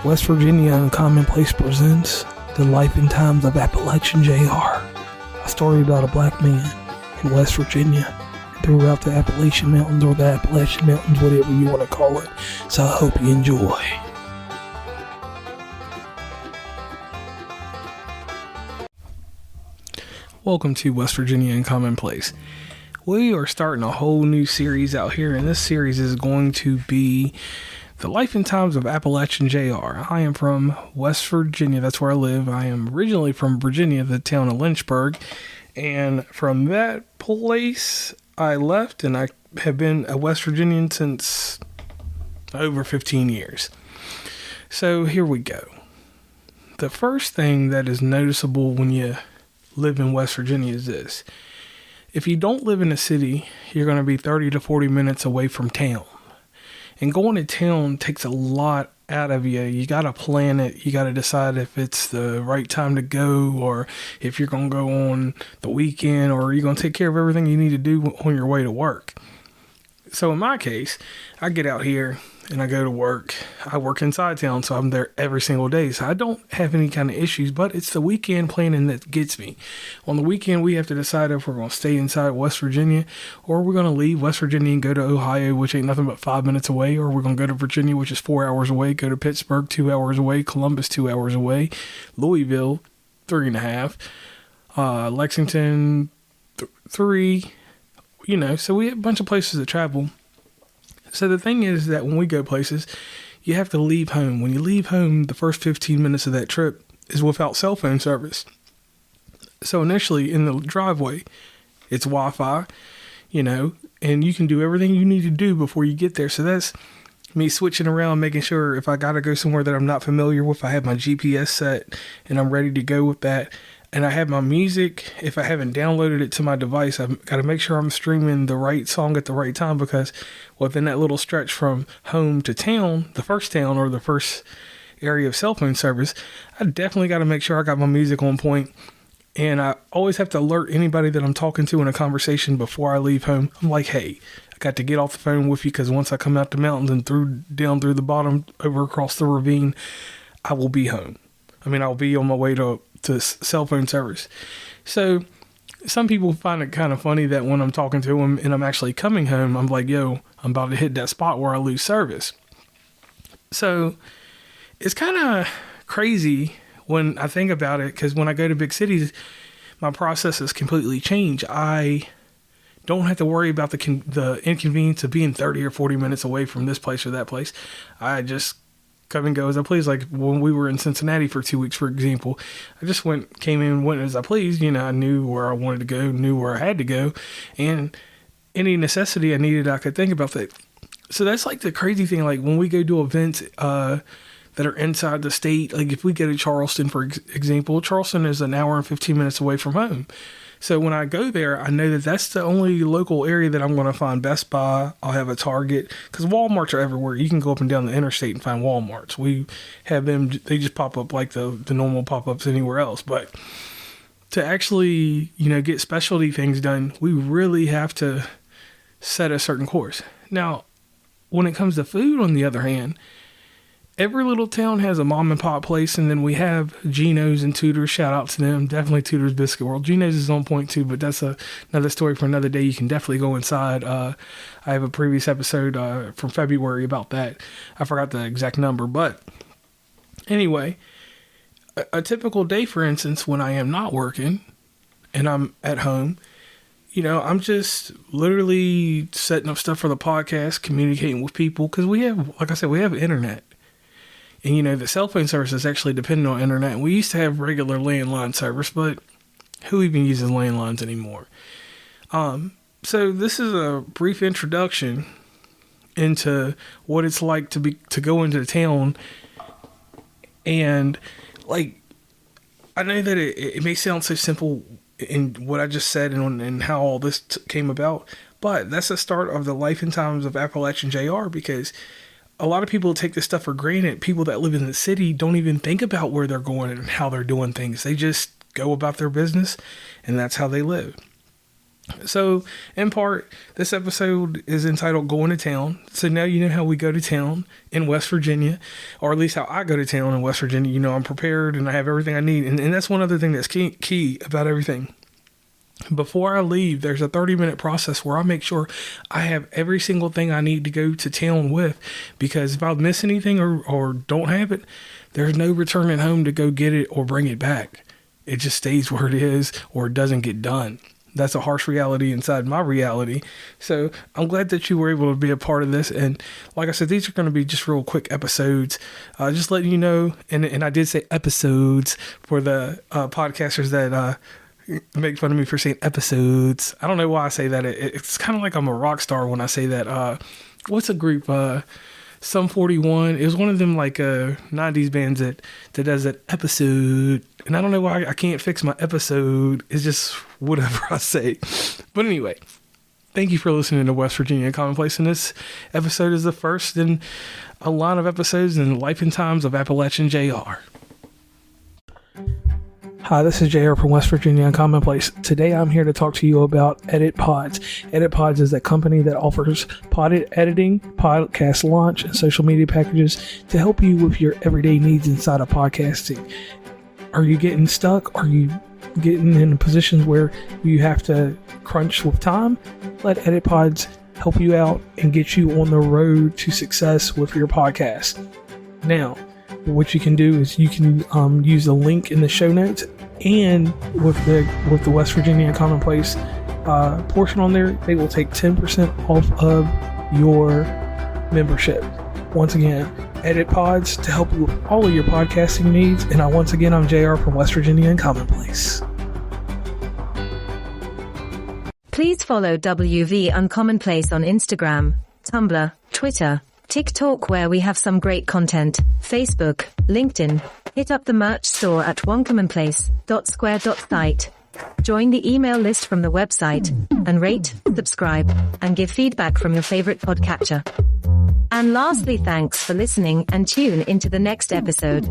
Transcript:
West Virginia and Commonplace presents The Life and Times of Appalachian Jr., a story about a black man in West Virginia and throughout the Appalachian Mountains, or the Appalachian Mountains, whatever you want to call it. So I hope you enjoy. Welcome to West Virginia and Commonplace. We are starting a whole new series out here, and this series is going to be The Life and Times of Appalachian Jr. I am from West Virginia. That's where I live. I am originally from Virginia, the town of Lynchburg. And from that place, I left, and I have been a West Virginian since over 15 years. So here we go. The first thing that is noticeable when you live in West Virginia is this. If you don't live in a city, you're going to be 30 to 40 minutes away from town. And going to town takes a lot out of you. You got to plan it. You got to decide if it's the right time to go, or if you're going to go on the weekend, or you're going to take care of everything you need to do on your way to work. So in my case, I get out here and I go to work. I work inside town, so I'm there every single day. So I don't have any kind of issues, but it's the weekend planning that gets me. On the weekend, we have to decide if we're going to stay inside West Virginia, or we're going to leave West Virginia and go to Ohio, which ain't nothing but 5 minutes away, or we're going to go to Virginia, which is 4 hours away, go to Pittsburgh, 2 hours away, Columbus, 2 hours away, Louisville, 3.5, Lexington, 3, so we have a bunch of places to travel. So the thing is that when we go places, you have to leave home. When you leave home, the first 15 minutes of that trip is without cell phone service. So initially in the driveway, it's Wi-Fi, and you can do everything you need to do before you get there. So that's me switching around, making sure if I got to go somewhere that I'm not familiar with, I have my GPS set and I'm ready to go with that. And I have my music. If I haven't downloaded it to my device, I've got to make sure I'm streaming the right song at the right time, because within that little stretch from home to town, the first town or the first area of cell phone service, I definitely got to make sure I got my music on point. And I always have to alert anybody that I'm talking to in a conversation before I leave home. I'm like, hey, I got to get off the phone with you, because once I come out the mountains and down through the bottom over across the ravine, I will be home. I'll be on my way to cell phone service. So some people find it kind of funny that when I'm talking to them and I'm actually coming home, I'm like, yo, I'm about to hit that spot where I lose service. So it's kind of crazy when I think about it, because when I go to big cities, my process has completely changed. I don't have to worry about the inconvenience of being 30 or 40 minutes away from this place or that place. I just come and go as I please. Like when we were in Cincinnati for 2 weeks, for example, I just came in, went as I pleased. I knew where I wanted to go, knew where I had to go, and any necessity I needed, I could think about that. So that's like the crazy thing. Like when we go do events that are inside the state, like if we go to Charleston, for example, Charleston is an hour and 15 minutes away from home. So when I go there, I know that that's the only local area that I'm going to find Best Buy. I'll have a Target, because Walmarts are everywhere. You can go up and down the interstate and find Walmarts. We have them, they just pop up like the normal pop-ups anywhere else. But to actually, get specialty things done, we really have to set a certain course. Now, when it comes to food, on the other hand, every little town has a mom and pop place, and then we have Geno's and Tudor's. Shout out to them. Definitely Tudor's Biscuit World. Geno's is on point too, but that's another story for another day. You can definitely go inside. I have a previous episode from February about that. I forgot the exact number, but anyway, a typical day, for instance, when I am not working and I'm at home, I'm just literally setting up stuff for the podcast, communicating with people, because we have, like I said, we have internet. And, the cell phone service is actually dependent on internet. We used to have regular landline service, but who even uses landlines anymore? So this is a brief introduction into what it's like to go into town. And, I know that it may sound so simple in what I just said and how all this came about, but that's the start of the life and times of Appalachian Jr., because a lot of people take this stuff for granted. People that live in the city don't even think about where they're going and how they're doing things. They just go about their business, and that's how they live. So, in part, this episode is entitled Going to Town. So now you know how we go to town in West Virginia, or at least how I go to town in West Virginia. You know, I'm prepared and I have everything I need. And that's one other thing that's key about everything. Before I leave, there's a 30-minute process where I make sure I have every single thing I need to go to town with, because if I miss anything or don't have it, there's no returning home to go get it or bring it back. It just stays where it is, or it doesn't get done. That's a harsh reality inside my reality. So I'm glad that you were able to be a part of this. And like I said, these are going to be just real quick episodes. Just letting you know, and I did say episodes for the podcasters that make fun of me for saying episodes. I don't know why I say that. It's kind of like I'm a rock star when I say that. What's a group? Sum 41. It was one of them like 90s bands that does that episode. And I don't know why I can't fix my episode. It's just whatever I say. But anyway, thank you for listening to West Virginia Commonplace. And this episode is the first in a line of episodes in the life and times of Appalachian Jr. Hi, this is JR from West Virginia Commonplace. Today I'm here to talk to you about Edit Pods. Edit Pods is a company that offers pod editing, podcast launch, and social media packages to help you with your everyday needs inside of podcasting. Are you getting stuck? Are you getting in positions where you have to crunch with time? Let Edit Pods help you out and get you on the road to success with your podcast. Now, what you can do is you can use the link in the show notes, and with the West Virginia Commonplace portion on there, they will take 10% off of your membership. Once again, Edit Pods to help you with all of your podcasting needs. And I'm JR from West Virginia and Commonplace. Please follow WV Uncommonplace on Instagram, Tumblr, Twitter, TikTok, where we have some great content, Facebook, LinkedIn. Hit up the merch store at onecommonplace.square.site. Join the email list from the website, and rate, subscribe, and give feedback from your favorite podcatcher. And lastly, thanks for listening, and tune into the next episode.